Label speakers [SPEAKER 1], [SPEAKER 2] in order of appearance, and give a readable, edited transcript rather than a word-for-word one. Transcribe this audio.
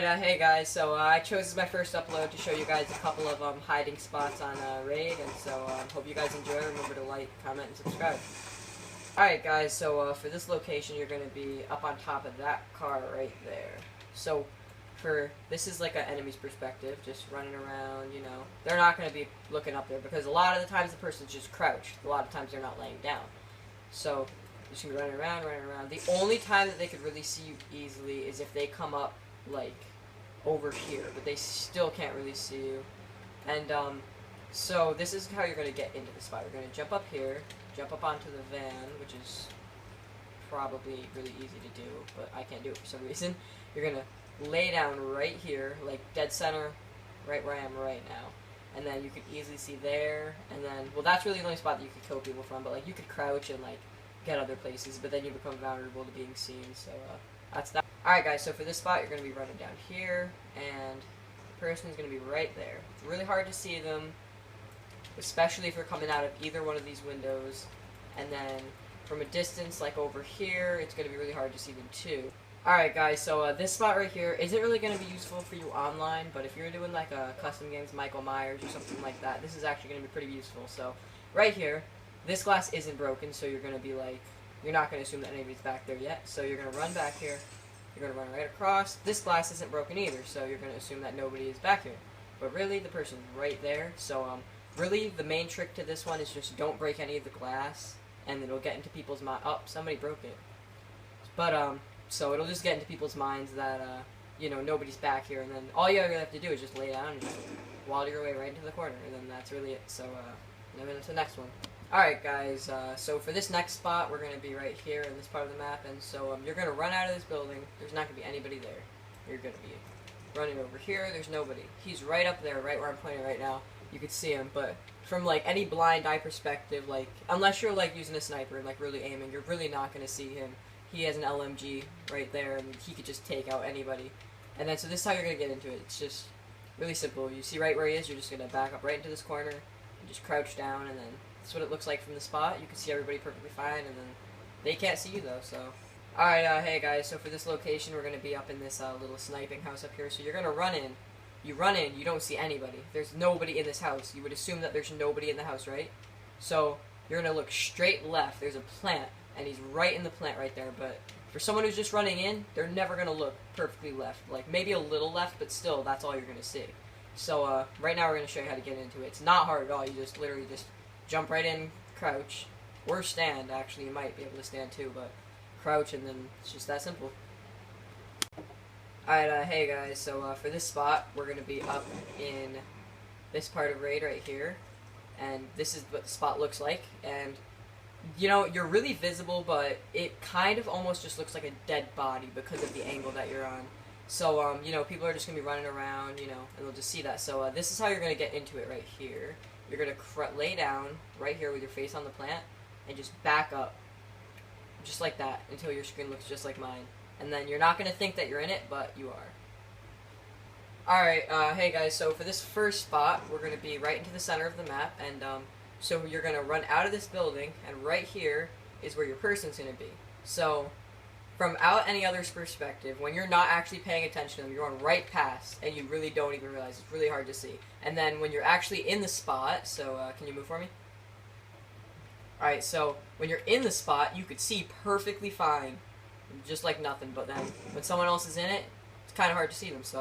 [SPEAKER 1] Alright, hey guys, so I chose as my first upload to show you guys a couple of hiding spots on Raid, and so hope you guys enjoy. Remember to like, comment, and subscribe. Alright guys, so for this location you're going to be up on top of that car right there. So this is like an enemy's perspective, just running around, you know. They're not going to be looking up there because a lot of the times the person's just crouched. A lot of times they're not laying down. So you're just going to be running around. The only time that they could really see you easily is if they come up like over here, but they still can't really see you. And so this is how you're going to get into the spot. You're going to jump up here, jump up onto the van, which is probably really easy to do, but I can't do it for some reason. You're going to lay down right here, like dead center, right where I am right now. And then you could easily see there, and then, well, that's really the only spot that you could kill people from, but like you could crouch and like get other places, but then you become vulnerable to being seen, so that's that. Alright guys, so for this spot, you're going to be running down here, and the person is going to be right there. It's really hard to see them, especially if you're coming out of either one of these windows, and then from a distance, like over here, it's going to be really hard to see them too. Alright guys, so this spot right here isn't really going to be useful for you online, but if you're doing like a custom games Michael Myers or something like that, this is actually going to be pretty useful. So, right here, this glass isn't broken, so you're going to be like, you're not going to assume that anybody's back there yet, so you're going to run back here. You're going to run right across. This glass isn't broken either, so you're going to assume that nobody is back here. But really, the person's right there. So, really, the main trick to this one is just don't break any of the glass, and it'll get into people's mind. Oh, somebody broke it. But, so it'll just get into people's minds that, you know, nobody's back here, and then all you ever have to do is just lay down and just waddle your way right into the corner, and then that's really it. So, moving into the next one. Alright guys, so for this next spot, we're going to be right here in this part of the map, and so you're going to run out of this building. There's not going to be anybody there. You're going to be running over here. There's nobody. He's right up there, right where I'm pointing right now. You could see him, but from like any blind eye perspective, like unless you're like using a sniper and like really aiming, you're really not going to see him. He has an LMG right there, and he could just take out anybody. And then so this is how you're going to get into it. It's just really simple. You see right where he is, you're just going to back up right into this corner and just crouch down, and then that's what it looks like from the spot. You can see everybody perfectly fine, and then they can't see you though, so. Alright, hey guys, so for this location, we're going to be up in this little sniping house up here. So you're going to run in. You run in, you don't see anybody. There's nobody in this house. You would assume that there's nobody in the house, right? So you're going to look straight left. There's a plant, and he's right in the plant right there. But for someone who's just running in, they're never going to look perfectly left. Like maybe a little left, but still, that's all you're going to see. So right now we're going to show you how to get into it. It's not hard at all. You just literally just jump right in, crouch, or stand. Actually, you might be able to stand too, but crouch, and then it's just that simple. Alright, hey guys, so for this spot, we're going to be up in this part of Raid right here, and this is what the spot looks like, and you know, you're really visible, but it kind of almost just looks like a dead body because of the angle that you're on. So, you know, people are just going to be running around, you know, and they'll just see that. So, this is how you're going to get into it right here. You're going to lay down right here with your face on the plant and just back up just like that until your screen looks just like mine. And then you're not going to think that you're in it, but you are. Alright, hey guys, so for this first spot, we're going to be right into the center of the map, and so you're going to run out of this building, and right here is where your person's going to be. So from out any other's perspective, when you're not actually paying attention to them, you're going right past, and you really don't even realize. It's really hard to see. And then when you're actually in the spot, so can you move for me? Alright, so when you're in the spot, you could see perfectly fine, just like nothing, but then when someone else is in it, it's kind of hard to see them, so